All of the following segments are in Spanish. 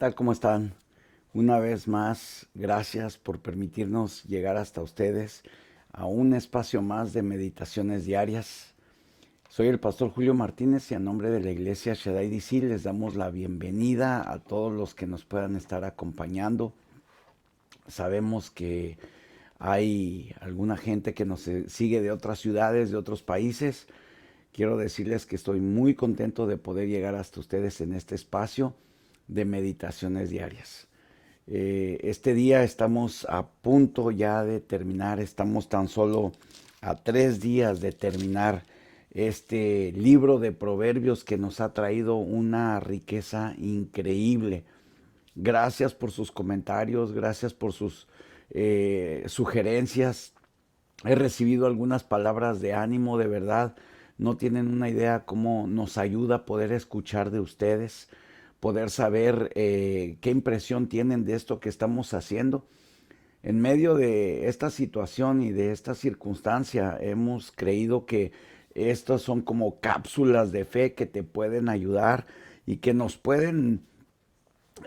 tal? ¿Cómo están? Una vez más, gracias por permitirnos llegar hasta ustedes a un espacio más de meditaciones diarias. Soy el pastor Julio Martínez y a nombre de la iglesia Shaddai DC les damos la bienvenida a todos los que nos puedan estar acompañando. Sabemos que hay alguna gente que nos sigue de otras ciudades, de otros países. Quiero decirles que estoy muy contento de poder llegar hasta ustedes en este espacio de meditaciones diarias. Este día estamos a punto ya de terminar, estamos tan solo a 3 días de terminar este libro de proverbios que nos ha traído una riqueza increíble. Gracias por sus comentarios, gracias por sus sugerencias. He recibido algunas palabras de ánimo, de verdad. No tienen una idea cómo nos ayuda a poder escuchar de ustedes, poder saber qué impresión tienen de esto que estamos haciendo. En medio de esta situación y de esta circunstancia, hemos creído que estas son como cápsulas de fe que te pueden ayudar y que nos pueden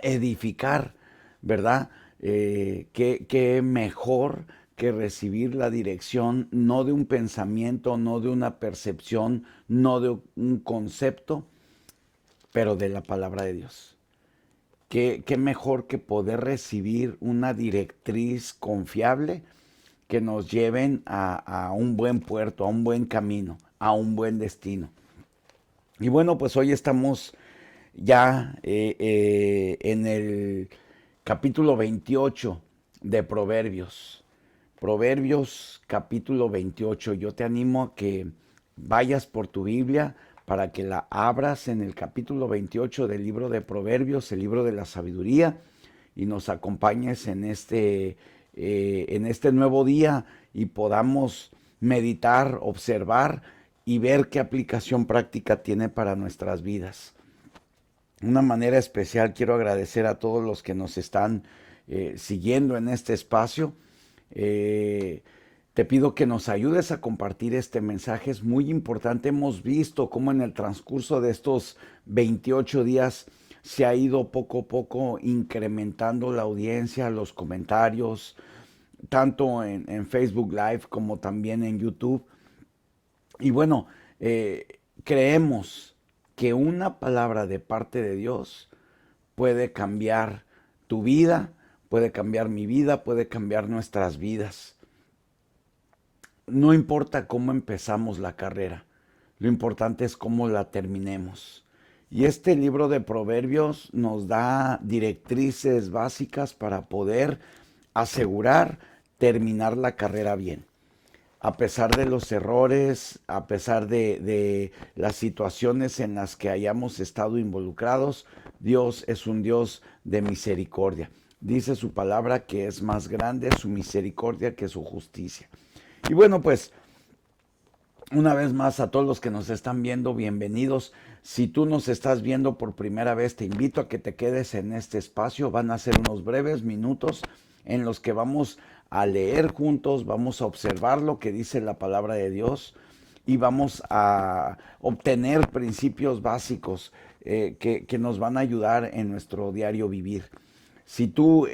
edificar, ¿verdad? Qué mejor que recibir la dirección no de un pensamiento, no de una percepción, no de un concepto, pero de la palabra de Dios. Qué mejor que poder recibir una directriz confiable que nos lleven a un buen puerto, a un buen camino, a un buen destino. Y bueno, pues hoy estamos ya en el capítulo 28 de Proverbios. Proverbios capítulo 28. Yo te animo a que vayas por tu Biblia para que la abras en el capítulo 28 del libro de Proverbios, el libro de la sabiduría, y nos acompañes en este nuevo día y podamos meditar, observar y ver qué aplicación práctica tiene para nuestras vidas. De una manera especial quiero agradecer a todos los que nos están siguiendo en este espacio. Eh, Te pido que nos ayudes a compartir este mensaje, es muy importante. Hemos visto cómo en el transcurso de estos 28 días se ha ido poco a poco incrementando la audiencia, los comentarios, tanto en Facebook Live como también en YouTube. Y bueno, creemos que una palabra de parte de Dios puede cambiar tu vida, puede cambiar mi vida, puede cambiar nuestras vidas. No importa cómo empezamos la carrera, lo importante es cómo la terminemos. Y este libro de Proverbios nos da directrices básicas para poder asegurar terminar la carrera bien. A pesar de los errores, a pesar de las situaciones en las que hayamos estado involucrados, Dios es un Dios de misericordia. Dice su palabra que es más grande su misericordia que su justicia. Y bueno, pues una vez más a todos los que nos están viendo, bienvenidos. Si tú nos estás viendo por primera vez, te invito a que te quedes en este espacio. Van a ser unos breves minutos en los que vamos a leer juntos, vamos a observar lo que dice la palabra de Dios y vamos a obtener principios básicos que nos van a ayudar en nuestro diario vivir. Si tú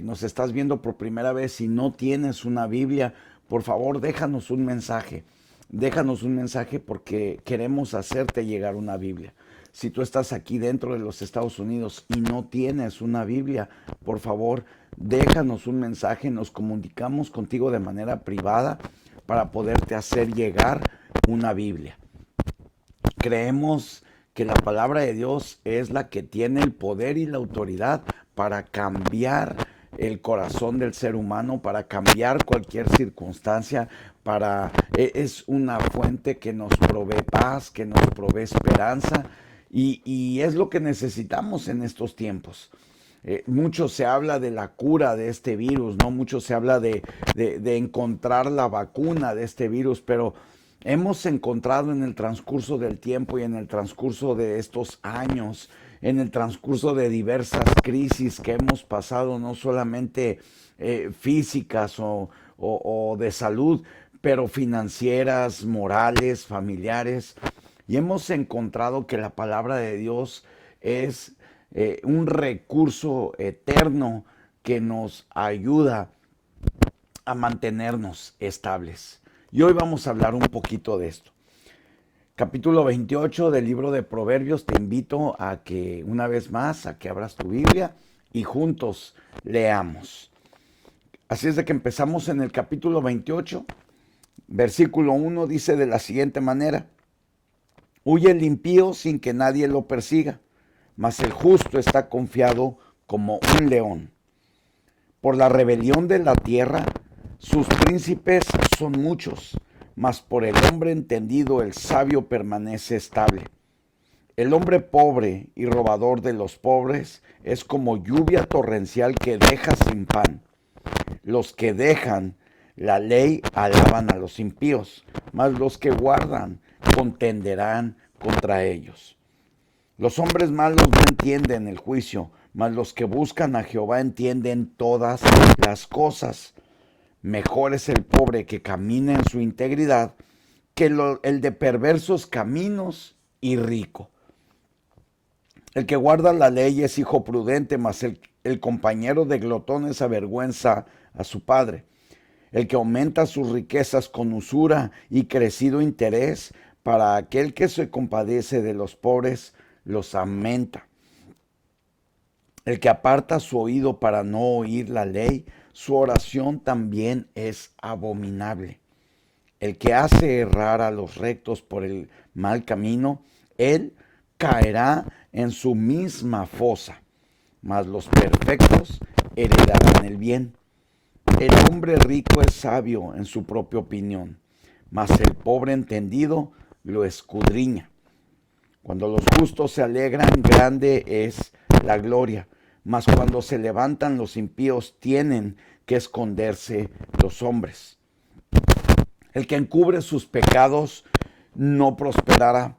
nos estás viendo por primera vez y no tienes una Biblia, por favor déjanos un mensaje. Déjanos un mensaje porque queremos hacerte llegar una Biblia. Si tú estás aquí dentro de los Estados Unidos y no tienes una Biblia, por favor, déjanos un mensaje. Nos comunicamos contigo de manera privada para poderte hacer llegar una Biblia. Creemos que la palabra de Dios es la que tiene el poder y la autoridad para cambiar el corazón del ser humano, para cambiar cualquier circunstancia, es una fuente que nos provee paz, que nos provee esperanza y es lo que necesitamos en estos tiempos. Mucho se habla de la cura de este virus, ¿no? Mucho se habla de encontrar la vacuna de este virus, pero hemos encontrado en el transcurso del tiempo y en el transcurso de estos años, en el transcurso de diversas crisis que hemos pasado, no solamente físicas o de salud, pero financieras, morales, familiares, y hemos encontrado que la palabra de Dios es un recurso eterno que nos ayuda a mantenernos estables. Y hoy vamos a hablar un poquito de esto. Capítulo 28 del libro de Proverbios, te invito a que una vez más, a que abras tu Biblia y juntos leamos. Así es de que empezamos en el capítulo 28, versículo 1 dice de la siguiente manera: huye el impío sin que nadie lo persiga, mas el justo está confiado como un león. Por la rebelión de la tierra, sus príncipes son muchos, mas por el hombre entendido el sabio permanece estable. El hombre pobre y robador de los pobres es como lluvia torrencial que deja sin pan. Los que dejan la ley alaban a los impíos, mas los que guardan contenderán contra ellos. Los hombres malos no entienden el juicio, mas los que buscan a Jehová entienden todas las cosas. Mejor es el pobre que camina en su integridad que el de perversos caminos y rico. El que guarda la ley es hijo prudente, mas el compañero de glotones avergüenza a su padre. El que aumenta sus riquezas con usura y crecido interés, para aquel que se compadece de los pobres, los aumenta. El que aparta su oído para no oír la ley, su oración también es abominable. El que hace errar a los rectos por el mal camino, él caerá en su misma fosa, mas los perfectos heredarán el bien. El hombre rico es sabio en su propia opinión, mas el pobre entendido lo escudriña. Cuando los justos se alegran, grande es la gloria, mas cuando se levantan los impíos tienen que esconderse los hombres. El que encubre sus pecados no prosperará,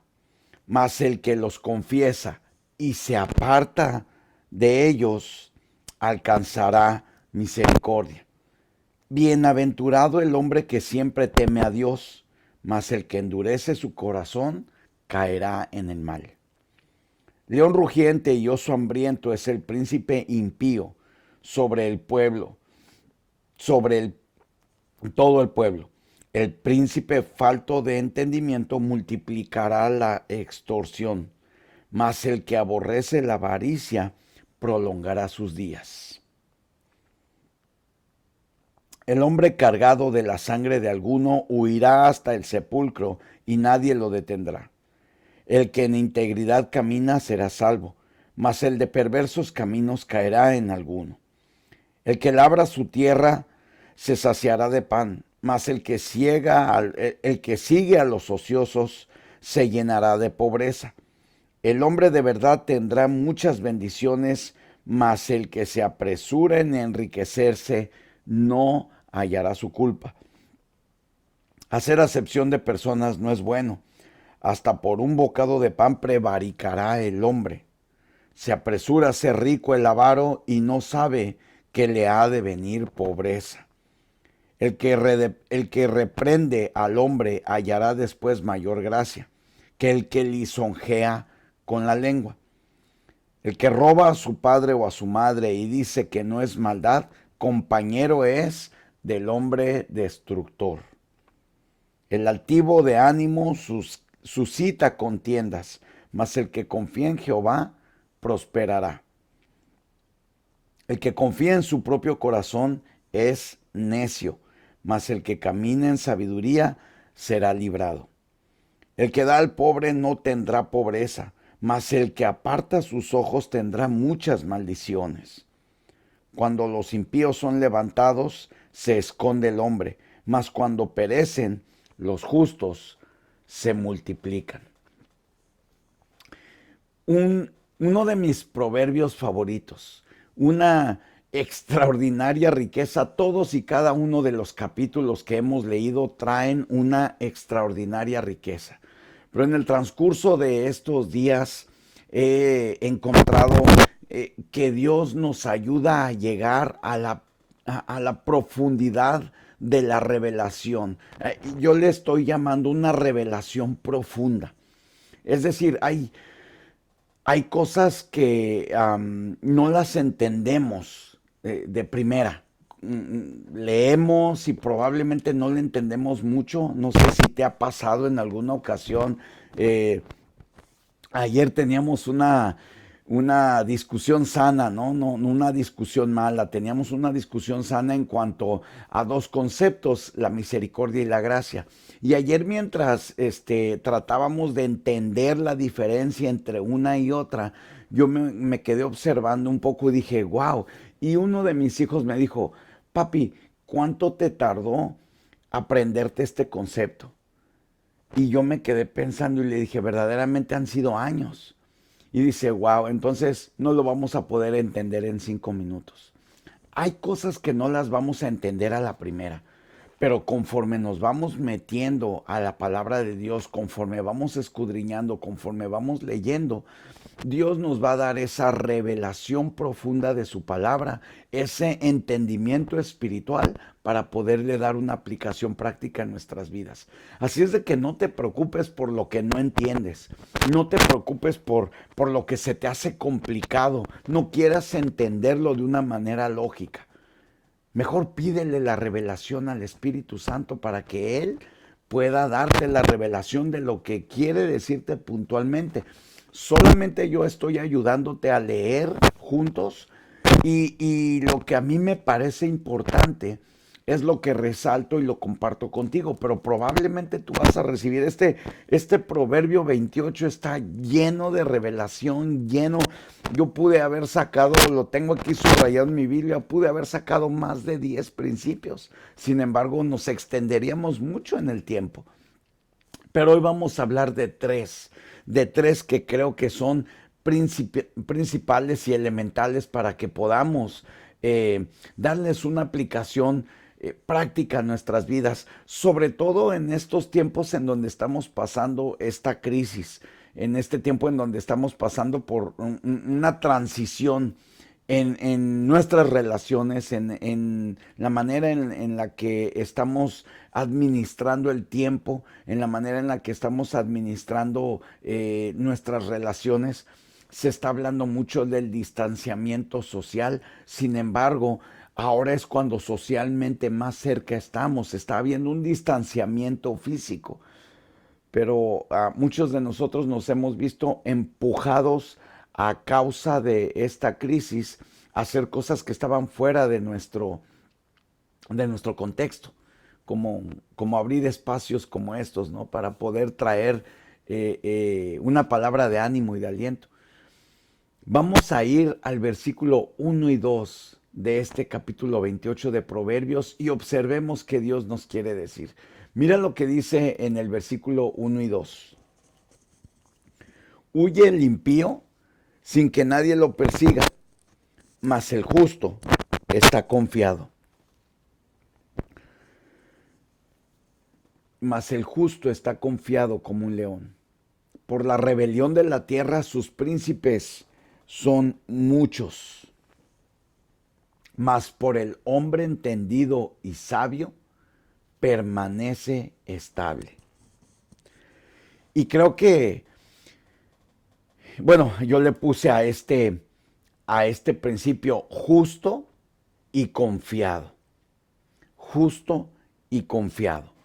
mas el que los confiesa y se aparta de ellos alcanzará misericordia. Bienaventurado el hombre que siempre teme a Dios, mas el que endurece su corazón caerá en el mal. León rugiente y oso hambriento es el príncipe impío sobre el pueblo, todo el pueblo. El príncipe falto de entendimiento multiplicará la extorsión, mas el que aborrece la avaricia prolongará sus días. El hombre cargado de la sangre de alguno huirá hasta el sepulcro y nadie lo detendrá. El que en integridad camina será salvo, mas el de perversos caminos caerá en alguno. El que labra su tierra se saciará de pan, mas el que sigue a los ociosos se llenará de pobreza. El hombre de verdad tendrá muchas bendiciones, mas el que se apresura en enriquecerse no hallará su culpa. Hacer acepción de personas no es bueno. Hasta por un bocado de pan prevaricará el hombre. Se apresura a ser rico el avaro y no sabe que le ha de venir pobreza. El que reprende al hombre hallará después mayor gracia que el que lisonjea con la lengua. El que roba a su padre o a su madre y dice que no es maldad, compañero es del hombre destructor. El altivo de ánimo suscita contiendas, mas el que confía en Jehová prosperará. El que confía en su propio corazón es necio, mas el que camina en sabiduría será librado. El que da al pobre no tendrá pobreza, mas el que aparta sus ojos tendrá muchas maldiciones. Cuando los impíos son levantados, se esconde el hombre, mas cuando perecen, los justos se multiplican. Uno de mis proverbios favoritos, una extraordinaria riqueza. Todos y cada uno de los capítulos que hemos leído traen una extraordinaria riqueza. Pero en el transcurso de estos días he encontrado que Dios nos ayuda a llegar a la profundidad de la revelación. Yo le estoy llamando una revelación profunda. Es decir, hay cosas que no las entendemos de primera. Leemos y probablemente no le entendemos mucho. No sé si te ha pasado en alguna ocasión. eh, Ayer teníamos una discusión sana, ¿no? No una discusión mala, teníamos una discusión sana en cuanto a dos conceptos, la misericordia y la gracia. Y ayer mientras tratábamos de entender la diferencia entre una y otra, yo me quedé observando un poco y dije, wow. Y uno de mis hijos me dijo, papi, ¿cuánto te tardó aprenderte este concepto? Y yo me quedé pensando y le dije, verdaderamente han sido años. Y dice, wow, entonces no lo vamos a poder entender en 5 minutos. Hay cosas que no las vamos a entender a la primera, pero conforme nos vamos metiendo a la palabra de Dios, conforme vamos escudriñando, conforme vamos leyendo, Dios nos va a dar esa revelación profunda de su palabra, ese entendimiento espiritual para poderle dar una aplicación práctica en nuestras vidas. Así es de que no te preocupes por lo que no entiendes, no te preocupes por lo que se te hace complicado, no quieras entenderlo de una manera lógica. Mejor pídele la revelación al Espíritu Santo para que Él pueda darte la revelación de lo que quiere decirte puntualmente. Solamente yo estoy ayudándote a leer juntos y lo que a mí me parece importante es lo que resalto y lo comparto contigo, pero probablemente tú vas a recibir este Proverbio 28 está lleno de revelación, lleno, yo pude haber sacado, lo tengo aquí subrayado en mi Biblia, pude haber sacado más de 10 principios, sin embargo nos extenderíamos mucho en el tiempo. Pero hoy vamos a hablar de tres que creo que son principales y elementales para que podamos darles una aplicación práctica a nuestras vidas, sobre todo en estos tiempos en donde estamos pasando esta crisis, en este tiempo en donde estamos pasando por una transición en nuestras relaciones, en la manera en la que estamos administrando el tiempo, en la manera en la que estamos administrando nuestras relaciones. Se está hablando mucho del distanciamiento social, sin embargo, ahora es cuando socialmente más cerca estamos, está habiendo un distanciamiento físico, pero muchos de nosotros nos hemos visto empujados a causa de esta crisis a hacer cosas que estaban fuera de nuestro contexto, como abrir espacios como estos, ¿no? Para poder traer una palabra de ánimo y de aliento. Vamos a ir al versículo 1 y 2 de este capítulo 28 de Proverbios y observemos qué Dios nos quiere decir. Mira lo que dice en el versículo 1 y 2. Huye el impío sin que nadie lo persiga, mas el justo está confiado. Mas el justo está confiado como un león. Por la rebelión de la tierra sus príncipes son muchos. Mas por el hombre entendido y sabio permanece estable. Y creo que, bueno, yo le puse a este principio justo y confiado. Justo y confiado.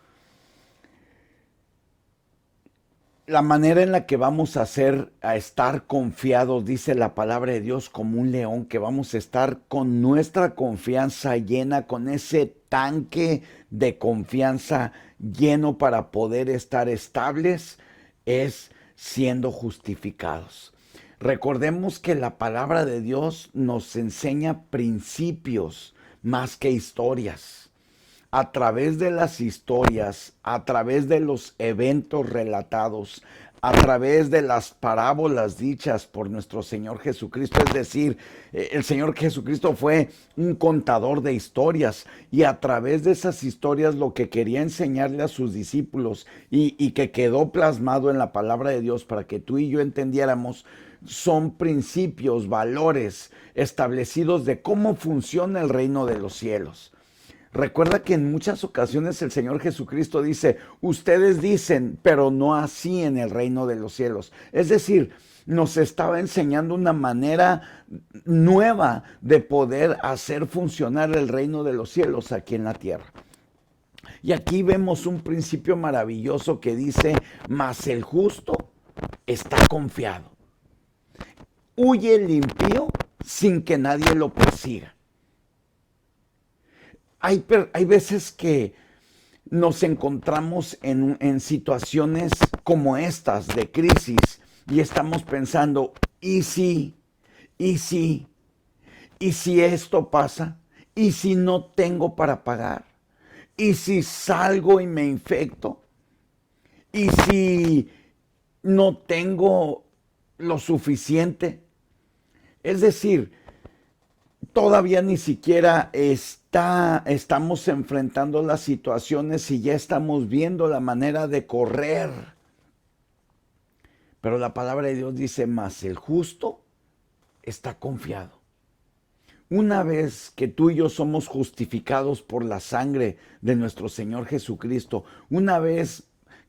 La manera en la que vamos a estar confiados, dice la palabra de Dios, como un león, que vamos a estar con nuestra confianza llena, con ese tanque de confianza lleno para poder estar estables, es siendo justificados. Recordemos que la palabra de Dios nos enseña principios más que historias. A través de las historias, a través de los eventos relatados, a través de las parábolas dichas por nuestro Señor Jesucristo, es decir, el Señor Jesucristo fue un contador de historias y a través de esas historias lo que quería enseñarle a sus discípulos y que quedó plasmado en la palabra de Dios para que tú y yo entendiéramos, son principios, valores establecidos de cómo funciona el reino de los cielos. Recuerda que en muchas ocasiones el Señor Jesucristo dice, ustedes dicen, pero no así en el reino de los cielos. Es decir, nos estaba enseñando una manera nueva de poder hacer funcionar el reino de los cielos aquí en la tierra. Y aquí vemos un principio maravilloso que dice, mas el justo está confiado. Huye el impío sin que nadie lo persiga. Hay veces que nos encontramos en situaciones como estas de crisis y estamos pensando, ¿y si? ¿Y si? ¿Y si esto pasa? ¿Y si no tengo para pagar? ¿Y si salgo y me infecto? ¿Y si no tengo lo suficiente? Es decir, todavía ni siquiera estamos enfrentando las situaciones y ya estamos viendo la manera de correr. Pero la palabra de Dios dice, mas el justo está confiado. Una vez que tú y yo somos justificados por la sangre de nuestro Señor Jesucristo, una vez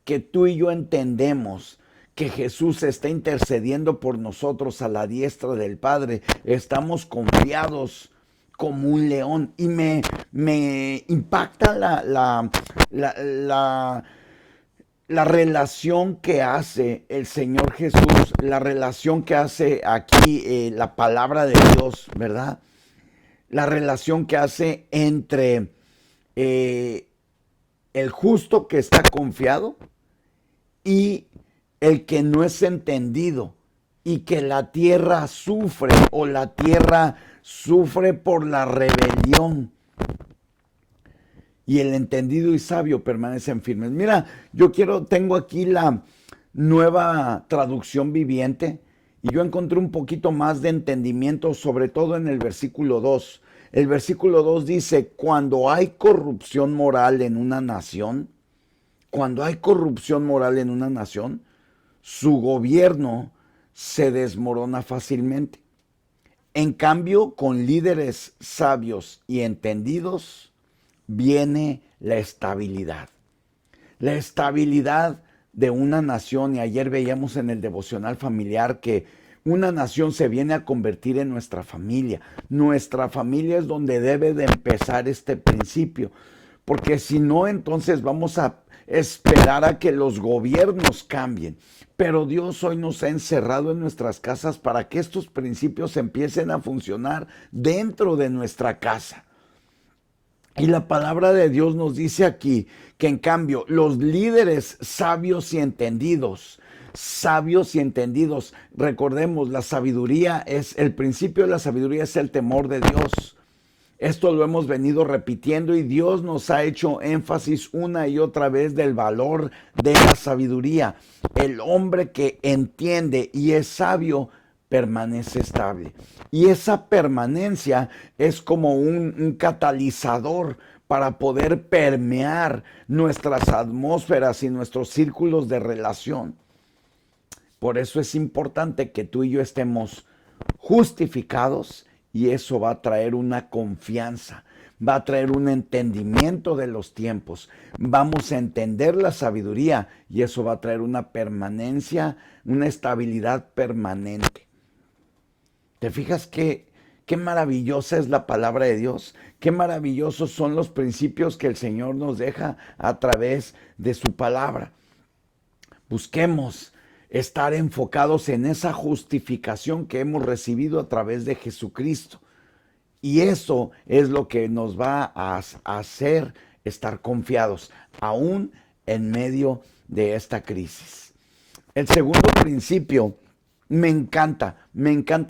que tú y yo entendemos que Jesús está intercediendo por nosotros a la diestra del Padre, estamos confiados como un león. Y me impacta la relación que hace el Señor Jesús, la relación que hace aquí la palabra de Dios, ¿verdad? La relación que hace entre el justo que está confiado y el que no es entendido, y que la tierra sufre o la tierra sufre por la rebelión. Y el entendido y sabio permanecen firmes. Mira, tengo aquí la nueva traducción viviente y yo encontré un poquito más de entendimiento, sobre todo en el versículo 2. El versículo 2 dice, cuando hay corrupción moral en una nación, su gobierno se desmorona fácilmente. En cambio, con líderes sabios y entendidos, viene la estabilidad. La estabilidad de una nación, y ayer veíamos en el devocional familiar que una nación se viene a convertir en nuestra familia. Nuestra familia es donde debe de empezar este principio, porque si no, entonces vamos a esperar a que los gobiernos cambien. Pero Dios hoy nos ha encerrado en nuestras casas para que estos principios empiecen a funcionar dentro de nuestra casa. Y la palabra de Dios nos dice aquí que en cambio los líderes sabios y entendidos, recordemos, la sabiduría es, el principio de la sabiduría es el temor de Dios. Esto lo hemos venido repitiendo y Dios nos ha hecho énfasis una y otra vez del valor de la sabiduría. El hombre que entiende y es sabio permanece estable. Y esa permanencia es como un catalizador para poder permear nuestras atmósferas y nuestros círculos de relación. Por eso es importante que tú y yo estemos justificados, y eso va a traer una confianza, va a traer un entendimiento de los tiempos. Vamos a entender la sabiduría y eso va a traer una permanencia, una estabilidad permanente. ¿Te fijas qué maravillosa es la palabra de Dios? Qué maravillosos son los principios que el Señor nos deja a través de su palabra. Busquemos estar enfocados en esa justificación que hemos recibido a través de Jesucristo. Y eso es lo que nos va a hacer estar confiados, aún en medio de esta crisis. El segundo principio, me encanta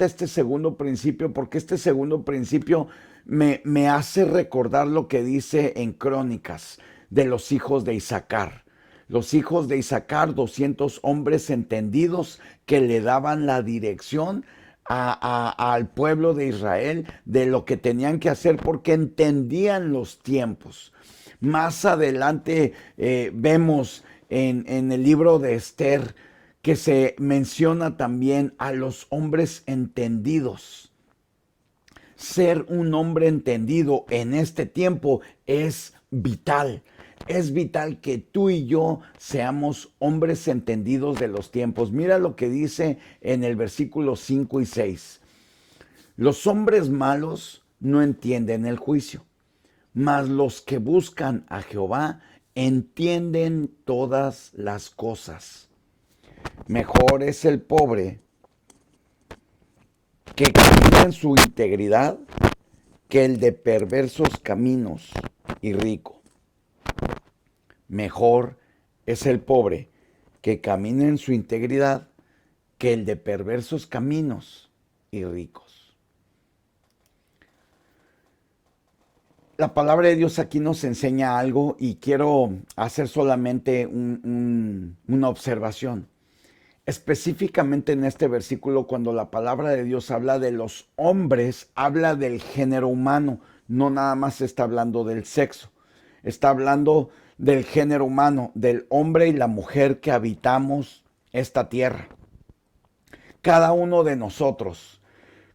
este segundo principio, porque este segundo principio me hace recordar lo que dice en Crónicas de los hijos de Isaacar. Los hijos de Isaacar, 200 hombres entendidos que le daban la dirección al pueblo de Israel de lo que tenían que hacer porque entendían los tiempos. Más adelante vemos en el libro de Esther que se menciona también a los hombres entendidos. ser un hombre entendido en este tiempo es vital. Es vital que tú y yo seamos hombres entendidos de los tiempos. Mira lo que dice en el versículo 5 y 6. Los hombres malos no entienden el juicio, mas los que buscan a Jehová entienden todas las cosas. Mejor es el pobre que camina en su integridad que el de perversos caminos y rico. Mejor es el pobre que camina en su integridad que el de perversos caminos y ricos. La palabra de Dios aquí nos enseña algo y quiero hacer solamente una observación. Específicamente en este versículo, cuando la palabra de Dios habla de los hombres, habla del género humano, no nada más está hablando del sexo, está hablando del género humano, del hombre y la mujer que habitamos esta tierra. Cada uno de nosotros,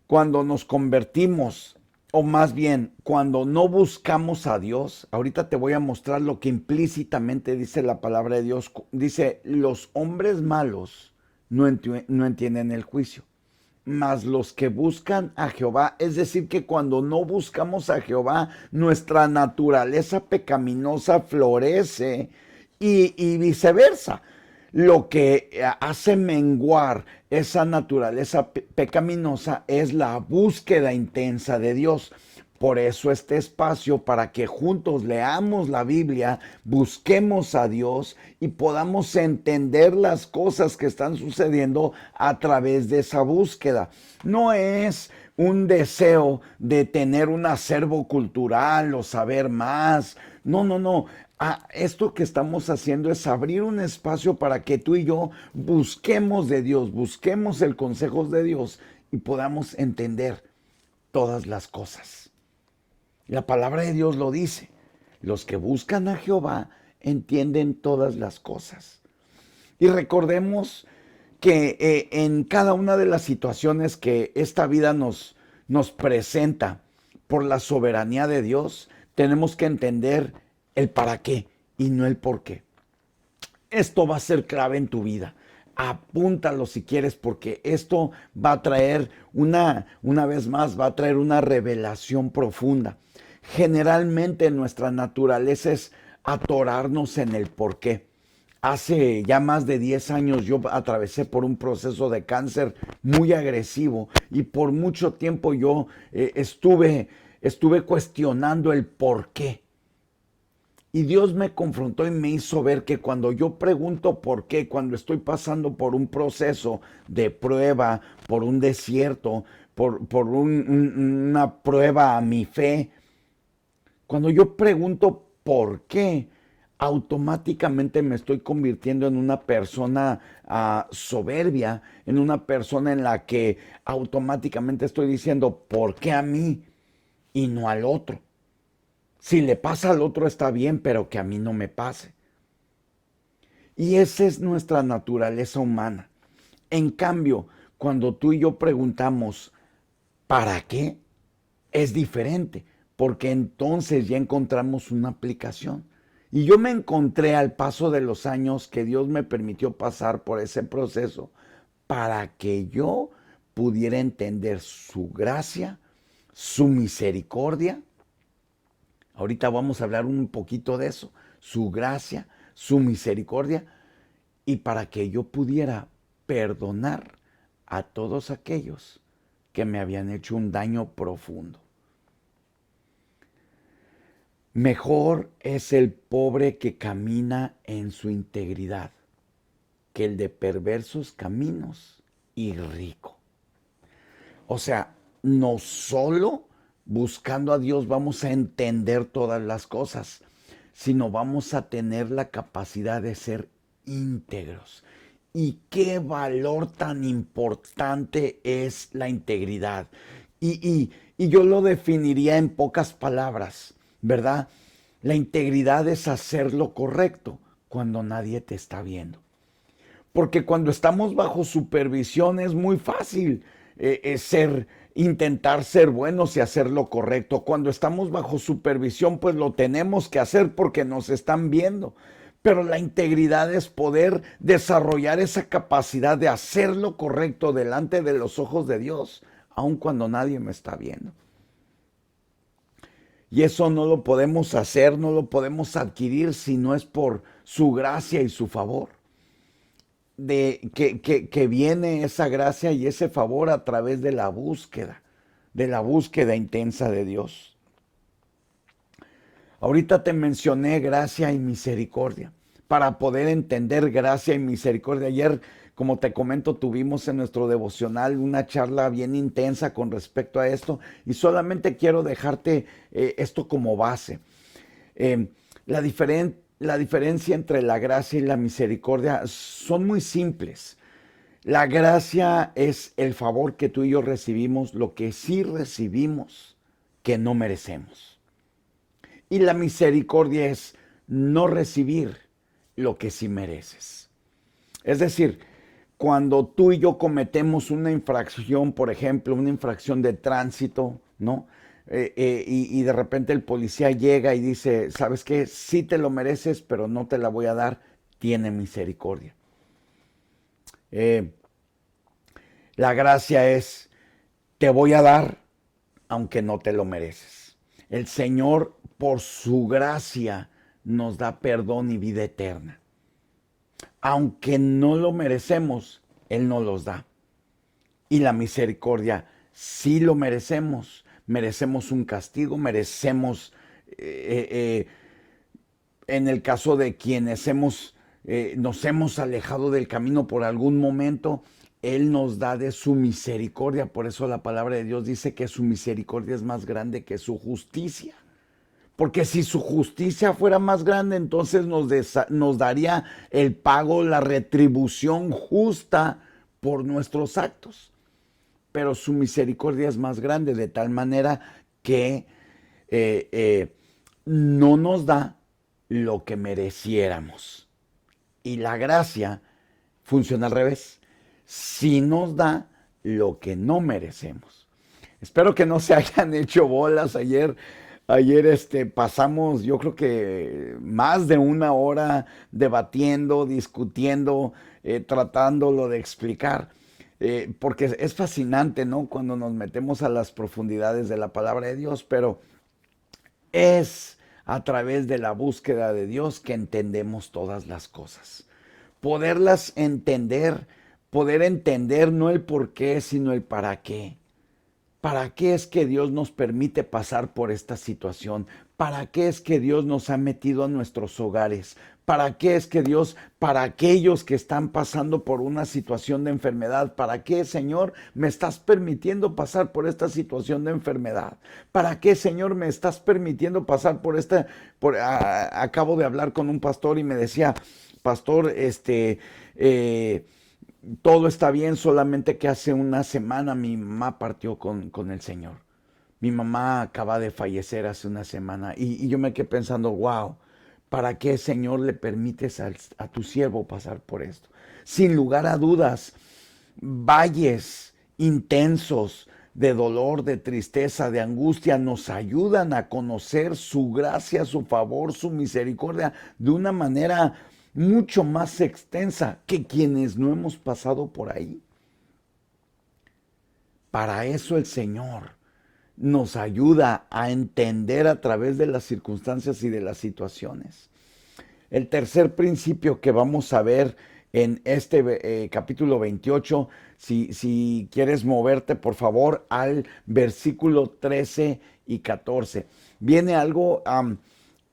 cuando nos convertimos, o más bien, cuando no buscamos a Dios, ahorita te voy a mostrar lo que implícitamente dice la palabra de Dios. Dice, los hombres malos no entienden el juicio, mas los que buscan a Jehová, es decir, que cuando no buscamos a Jehová, nuestra naturaleza pecaminosa florece y viceversa. Lo que hace menguar esa naturaleza pecaminosa es la búsqueda intensa de Dios. Por eso este espacio, para que juntos leamos la Biblia, busquemos a Dios y podamos entender las cosas que están sucediendo a través de esa búsqueda. No es un deseo de tener un acervo cultural o saber más. No, no, no. Esto que estamos haciendo es abrir un espacio para que tú y yo busquemos de Dios, busquemos el consejo de Dios y podamos entender todas las cosas. La palabra de Dios lo dice. Los que buscan a Jehová entienden todas las cosas. Y recordemos que en cada una de las situaciones que esta vida nos presenta por la soberanía de Dios, tenemos que entender el para qué y no el por qué. Esto va a ser clave en tu vida. Apúntalo si quieres, porque esto va a traer una vez más, va a traer una revelación profunda. Generalmente nuestra naturaleza es atorarnos en el por qué. Hace ya más de 10 años yo atravesé por un proceso de cáncer muy agresivo y por mucho tiempo yo estuve cuestionando el por qué. Y Dios me confrontó y me hizo ver que cuando yo pregunto por qué, cuando estoy pasando por un proceso de prueba, por un desierto, por una prueba a mi fe, cuando yo pregunto por qué, automáticamente me estoy convirtiendo en una persona soberbia, en una persona en la que automáticamente estoy diciendo, ¿por qué a mí y no al otro? Si le pasa al otro está bien, pero que a mí no me pase. Y esa es nuestra naturaleza humana. En cambio, cuando tú y yo preguntamos, ¿para qué? Es diferente, porque entonces ya encontramos una aplicación. Y yo me encontré al paso de los años que Dios me permitió pasar por ese proceso para que yo pudiera entender su gracia, su misericordia. Ahorita vamos a hablar un poquito de eso, su gracia, su misericordia, y para que yo pudiera perdonar a todos aquellos que me habían hecho un daño profundo. Mejor es el pobre que camina en su integridad que el de perversos caminos y rico. O sea, no solo buscando a Dios vamos a entender todas las cosas, sino vamos a tener la capacidad de ser íntegros. Y qué valor tan importante es la integridad. Y yo lo definiría en pocas palabras, ¿verdad? La integridad es hacer lo correcto cuando nadie te está viendo. Porque cuando estamos bajo supervisión es muy fácil ser intentar ser buenos y hacer lo correcto. Cuando estamos bajo supervisión, pues lo tenemos que hacer porque nos están viendo. Pero la integridad es poder desarrollar esa capacidad de hacer lo correcto delante de los ojos de Dios, aun cuando nadie me está viendo. Y eso no lo podemos hacer, no lo podemos adquirir si no es por su gracia y su favor. Que viene esa gracia y ese favor a través de la búsqueda intensa de Dios. Ahorita te mencioné gracia y misericordia. Para poder entender gracia y misericordia, ayer, como te comento, tuvimos en nuestro devocional una charla bien intensa con respecto a esto y solamente quiero dejarte esto como base. Eh, la, la diferencia entre la gracia y la misericordia son muy simples. La gracia es el favor que tú y yo recibimos, lo que sí recibimos que no merecemos. Y la misericordia es no recibir lo que sí mereces. Es decir, cuando tú y yo cometemos una infracción, por ejemplo, una infracción de tránsito, ¿no? Y de repente el policía llega y dice, ¿sabes qué? Sí te lo mereces, pero no te la voy a dar. Tiene misericordia. La gracia es, te voy a dar, aunque no te lo mereces. El Señor, por su gracia, nos da perdón y vida eterna. Aunque no lo merecemos, Él nos los da. Y la misericordia, sí lo merecemos. Merecemos un castigo, merecemos, en el caso de quienes nos hemos alejado del camino por algún momento, Él nos da de su misericordia. Por eso la palabra de Dios dice que su misericordia es más grande que su justicia. Porque si su justicia fuera más grande, entonces nos daría el pago, la retribución justa por nuestros actos. Pero su misericordia es más grande, de tal manera que no nos da lo que mereciéramos. Y la gracia funciona al revés. Sí nos da lo que no merecemos. Espero que no se hayan hecho bolas ayer. Ayer pasamos, yo creo que más de una hora debatiendo, discutiendo, tratándolo de explicar, porque es fascinante, ¿no? Cuando nos metemos a las profundidades de la palabra de Dios, pero es a través de la búsqueda de Dios que entendemos todas las cosas. Poderlas entender, poder entender no el por qué, sino el para qué. ¿Para qué es que Dios nos permite pasar por esta situación? ¿Para qué es que Dios nos ha metido a nuestros hogares? ¿Para qué es que Dios, para aquellos que están pasando por una situación de enfermedad, para qué, Señor, me estás permitiendo pasar por esta situación de enfermedad? ¿Para qué, Señor, me estás permitiendo pasar por esta? Acabo de hablar con un pastor y me decía, pastor, todo está bien, solamente que hace una semana mi mamá partió con el Señor. Mi mamá acaba de fallecer hace una semana y yo me quedé pensando, wow, ¿para qué, Señor, le permites a tu siervo pasar por esto? Sin lugar a dudas, valles intensos de dolor, de tristeza, de angustia, nos ayudan a conocer su gracia, su favor, su misericordia de una manera mucho más extensa que quienes no hemos pasado por ahí. Para eso el Señor nos ayuda a entender a través de las circunstancias y de las situaciones. El tercer principio que vamos a ver en este capítulo 28, si quieres moverte por favor al versículo 13 y 14, viene algo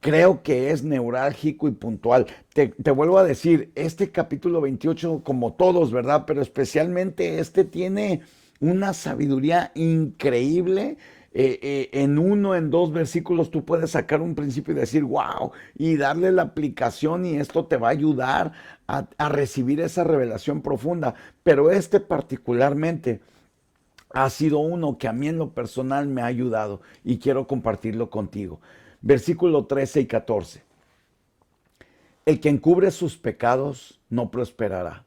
creo que es neurálgico y puntual. Te vuelvo a decir, este capítulo 28, como todos, ¿verdad? Pero especialmente tiene una sabiduría increíble. En uno, en dos versículos, tú puedes sacar un principio y decir, wow, y darle la aplicación y esto te va a ayudar a recibir esa revelación profunda. Pero particularmente ha sido uno que a mí en lo personal me ha ayudado y quiero compartirlo contigo. Versículo 13 y 14. El que encubre sus pecados no prosperará,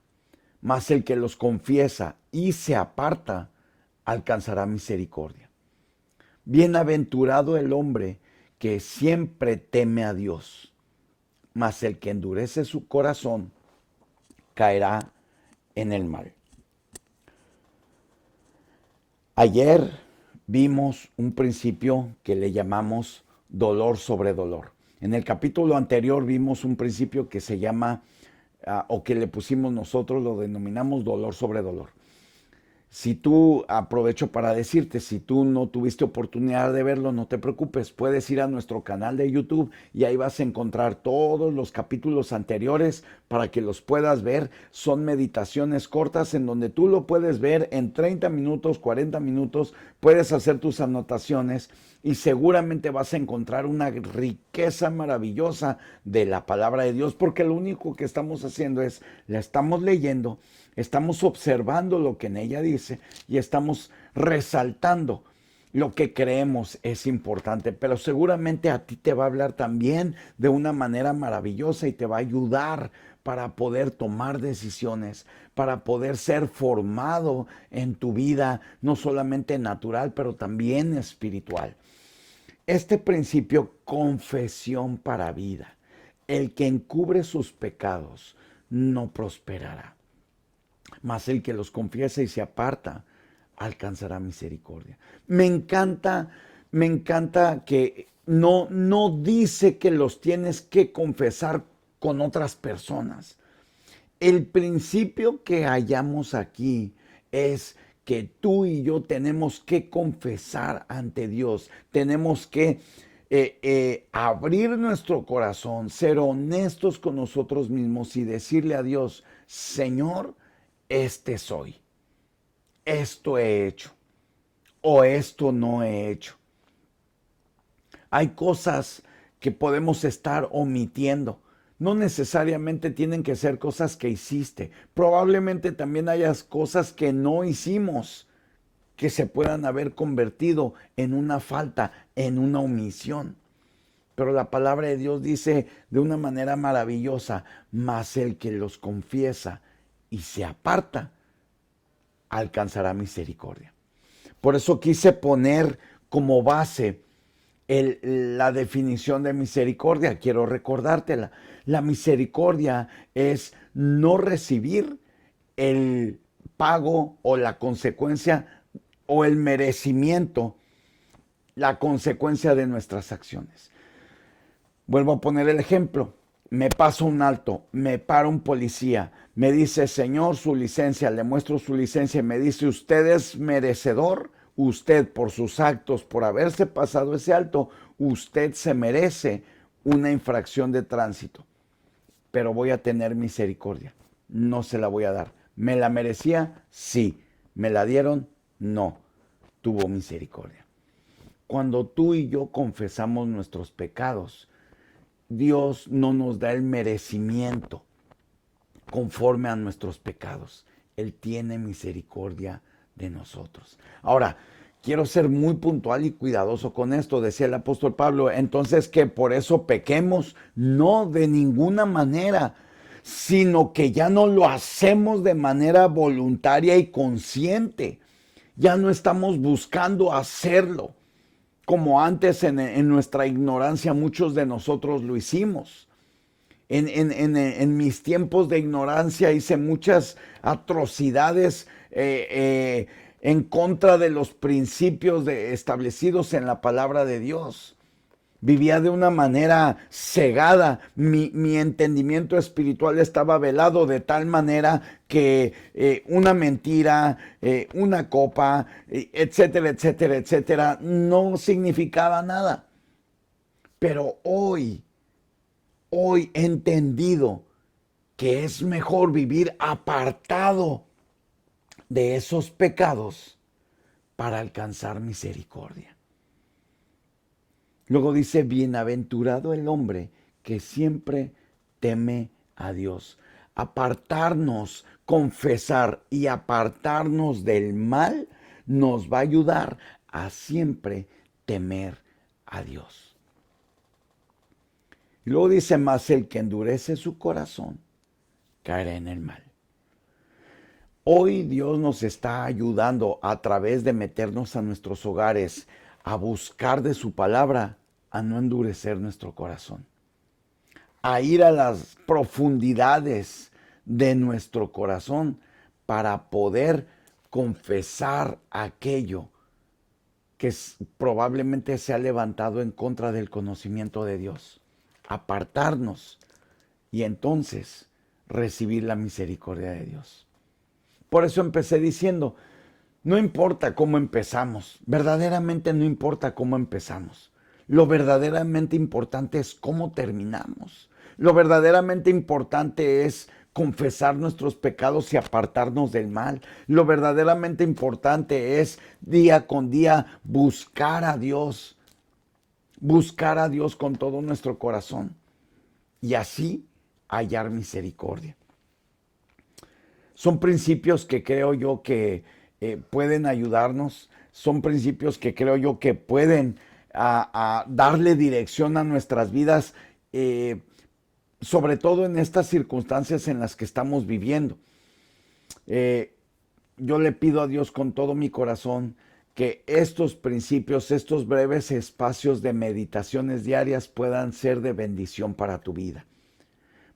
mas el que los confiesa y se aparta alcanzará misericordia. Bienaventurado el hombre que siempre teme a Dios, mas el que endurece su corazón caerá en el mal. Ayer vimos un principio que le llamamos dolor sobre dolor. En el capítulo anterior vimos un principio que se llama, o que le pusimos nosotros, lo denominamos dolor sobre dolor. Si tú, aprovecho para decirte, si tú no tuviste oportunidad de verlo, no te preocupes, puedes ir a nuestro canal de YouTube y ahí vas a encontrar todos los capítulos anteriores para que los puedas ver. Son meditaciones cortas en donde tú lo puedes ver en 30 minutos, 40 minutos, puedes hacer tus anotaciones y seguramente vas a encontrar una riqueza maravillosa de la palabra de Dios, porque lo único que estamos haciendo es, la estamos leyendo, estamos observando lo que en ella dice y estamos resaltando lo que creemos es importante, pero seguramente a ti te va a hablar también de una manera maravillosa y te va a ayudar para poder tomar decisiones, para poder ser formado en tu vida, no solamente natural, pero también espiritual. Este principio, confesión para vida. El que encubre sus pecados no prosperará, mas el que los confiesa y se aparta alcanzará misericordia. Me encanta que no dice que los tienes que confesar con otras personas. El principio que hallamos aquí es que tú y yo tenemos que confesar ante Dios, tenemos que abrir nuestro corazón, ser honestos con nosotros mismos y decirle a Dios, Señor, este soy, esto he hecho o esto no he hecho. Hay cosas que podemos estar omitiendo. No necesariamente tienen que ser cosas que hiciste. Probablemente también hayas cosas que no hicimos que se puedan haber convertido en una falta, en una omisión. Pero la palabra de Dios dice de una manera maravillosa, mas el que los confiesa y se aparta, alcanzará misericordia. Por eso quise poner como base la definición de misericordia. Quiero recordártela. La misericordia es no recibir el pago o la consecuencia o el merecimiento, la consecuencia de nuestras acciones. Vuelvo a poner el ejemplo. Me paso un alto, me para un policía, me dice, señor, su licencia, le muestro su licencia y me dice, usted es merecedor, usted por sus actos, por haberse pasado ese alto, usted se merece una infracción de tránsito, pero voy a tener misericordia, no se la voy a dar. ¿Me la merecía? Sí. ¿Me la dieron? No. Tuvo misericordia. Cuando tú y yo confesamos nuestros pecados, Dios no nos da el merecimiento conforme a nuestros pecados. Él tiene misericordia de nosotros. Ahora, quiero ser muy puntual y cuidadoso con esto, decía el apóstol Pablo. Entonces, ¿que por eso pequemos? No, de ninguna manera, sino que ya no lo hacemos de manera voluntaria y consciente. Ya no estamos buscando hacerlo como antes en nuestra ignorancia muchos de nosotros lo hicimos. En mis tiempos de ignorancia hice muchas atrocidades en contra de los principios establecidos en la palabra de Dios. Vivía de una manera cegada, mi entendimiento espiritual estaba velado de tal manera que una mentira, una copa, etcétera, etcétera, etcétera, no significaba nada. Pero hoy he entendido que es mejor vivir apartado de esos pecados para alcanzar misericordia. Luego dice, bienaventurado el hombre que siempre teme a Dios. Apartarnos, confesar y apartarnos del mal nos va a ayudar a siempre temer a Dios. Y luego dice, más el que endurece su corazón caerá en el mal. Hoy Dios nos está ayudando a través de meternos a nuestros hogares, a buscar de su palabra, a no endurecer nuestro corazón, a ir a las profundidades de nuestro corazón para poder confesar aquello que probablemente se ha levantado en contra del conocimiento de Dios, apartarnos y entonces recibir la misericordia de Dios. Por eso empecé diciendo, no importa cómo empezamos, verdaderamente no importa cómo empezamos. Lo verdaderamente importante es cómo terminamos. Lo verdaderamente importante es confesar nuestros pecados y apartarnos del mal. Lo verdaderamente importante es día con día buscar a Dios con todo nuestro corazón y así hallar misericordia. Son principios que creo yo que pueden ayudarnos, son principios que creo yo que pueden a darle dirección a nuestras vidas, sobre todo en estas circunstancias en las que estamos viviendo. Yo le pido a Dios con todo mi corazón que estos principios, estos breves espacios de meditaciones diarias puedan ser de bendición para tu vida.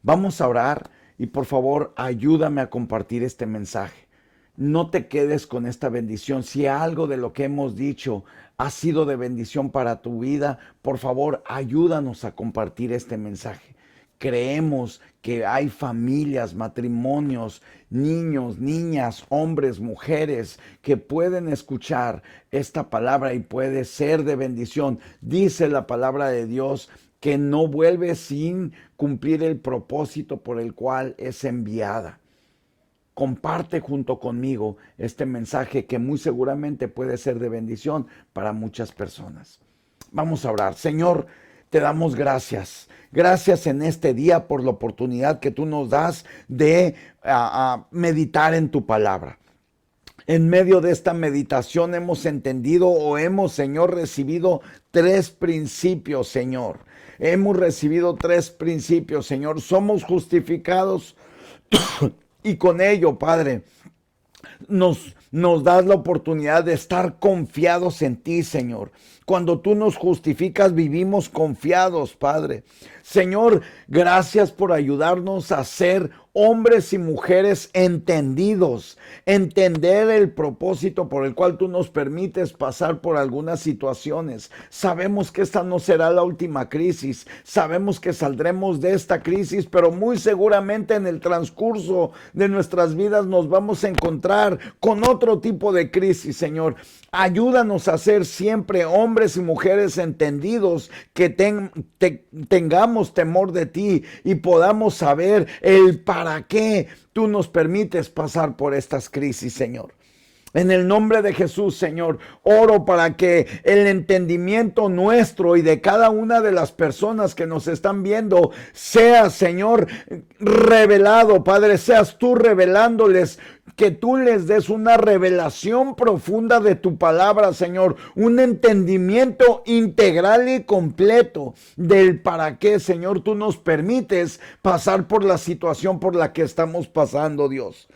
Vamos a orar y por favor ayúdame a compartir este mensaje. No te quedes con esta bendición. Si algo de lo que hemos dicho ha sido de bendición para tu vida, por favor ayúdanos a compartir este mensaje. Creemos que hay familias, matrimonios, niños, niñas, hombres, mujeres que pueden escuchar esta palabra y puede ser de bendición. Dice la palabra de Dios que no vuelve sin cumplir el propósito por el cual es enviada. Comparte junto conmigo este mensaje que muy seguramente puede ser de bendición para muchas personas. Vamos a orar. Señor, te damos gracias. Gracias en este día por la oportunidad que tú nos das de meditar en tu palabra. En medio de esta meditación hemos entendido o hemos, Señor, recibido 3 principios, Señor. Hemos recibido 3 principios, Señor. Somos justificados y con ello, Padre, nos das la oportunidad de estar confiados en ti, Señor. Cuando tú nos justificas, vivimos confiados, Padre. Señor, gracias por ayudarnos a ser hombres y mujeres entendidos, entender el propósito por el cual tú nos permites pasar por algunas situaciones. Sabemos que esta no será la última crisis, sabemos que saldremos de esta crisis, pero muy seguramente en el transcurso de nuestras vidas nos vamos a encontrar con otro tipo de crisis, Señor. Ayúdanos a ser siempre hombres y mujeres entendidos, que tengamos temor de ti y podamos saber el para qué tú nos permites pasar por estas crisis, Señor. En el nombre de Jesús, Señor, oro para que el entendimiento nuestro y de cada una de las personas que nos están viendo sea, Señor, revelado. Padre, seas tú revelándoles, que tú les des una revelación profunda de tu palabra, Señor, un entendimiento integral y completo del para qué, Señor, tú nos permites pasar por la situación por la que estamos pasando, Dios.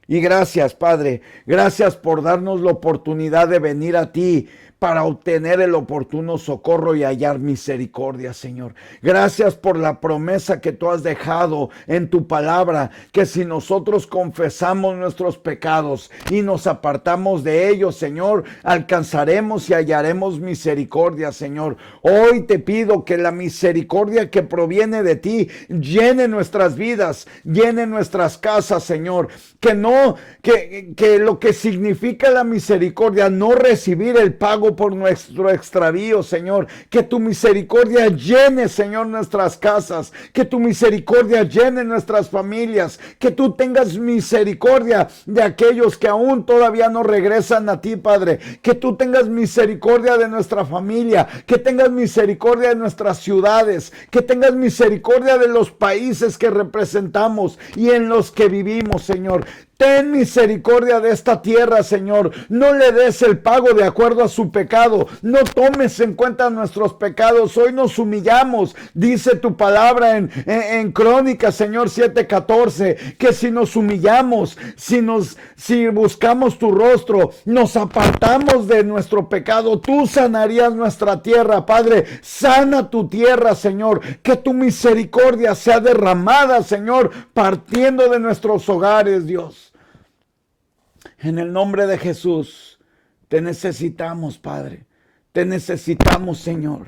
Y gracias, Padre, gracias por darnos la oportunidad de venir a ti para obtener el oportuno socorro y hallar misericordia, Señor. Gracias por la promesa que tú has dejado en tu palabra, que si nosotros confesamos nuestros pecados y nos apartamos de ellos, Señor, alcanzaremos y hallaremos misericordia, Señor. Hoy te pido que la misericordia que proviene de ti llene nuestras vidas, llene nuestras casas, Señor. Que lo que significa la misericordia, no recibir el pago por nuestro extravío, Señor. Que tu misericordia llene, Señor, nuestras casas. Que tu misericordia llene nuestras familias. Que tú tengas misericordia de aquellos que aún todavía no regresan a ti, Padre. Que tú tengas misericordia de nuestra familia. Que tengas misericordia de nuestras ciudades. Que tengas misericordia de los países que representamos y en los que vivimos, Señor. Ten misericordia de esta tierra, Señor. No le des el pago de acuerdo a su pecado. No tomes en cuenta nuestros pecados. Hoy nos humillamos. Dice tu palabra en Crónicas, Señor 7:14, que si nos humillamos, si buscamos tu rostro, nos apartamos de nuestro pecado, tú sanarías nuestra tierra, Padre. Sana tu tierra, Señor. Que tu misericordia sea derramada, Señor, partiendo de nuestros hogares, Dios. En el nombre de Jesús, te necesitamos, Padre. Te necesitamos, Señor.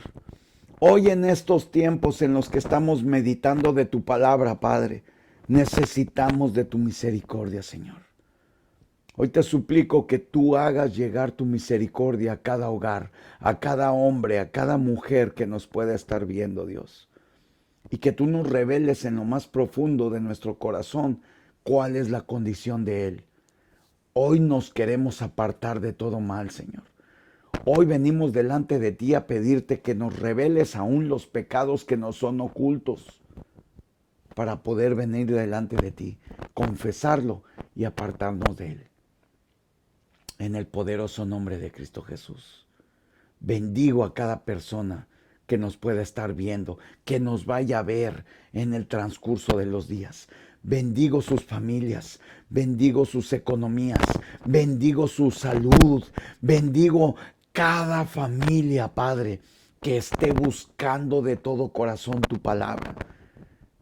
Hoy en estos tiempos en los que estamos meditando de tu palabra, Padre, necesitamos de tu misericordia, Señor. Hoy te suplico que tú hagas llegar tu misericordia a cada hogar, a cada hombre, a cada mujer que nos pueda estar viendo, Dios. Y que tú nos reveles en lo más profundo de nuestro corazón cuál es la condición de él. Hoy nos queremos apartar de todo mal, Señor. Hoy venimos delante de ti a pedirte que nos reveles aún los pecados que nos son ocultos para poder venir delante de ti, confesarlo y apartarnos de él. En el poderoso nombre de Cristo Jesús. Bendigo a cada persona que nos pueda estar viendo, que nos vaya a ver en el transcurso de los días. Bendigo sus familias, bendigo sus economías, bendigo su salud, bendigo cada familia, Padre, que esté buscando de todo corazón tu palabra.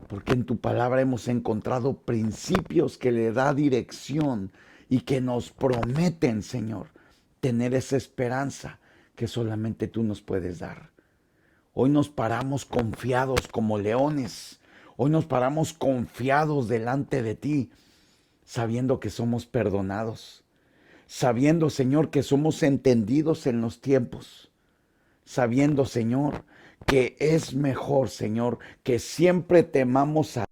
Porque en tu palabra hemos encontrado principios que le da dirección y que nos prometen, Señor, tener esa esperanza que solamente tú nos puedes dar. Hoy nos paramos confiados como leones. Hoy nos paramos confiados delante de ti, sabiendo que somos perdonados, sabiendo, Señor, que somos entendidos en los tiempos, sabiendo, Señor, que es mejor, Señor, que siempre temamos a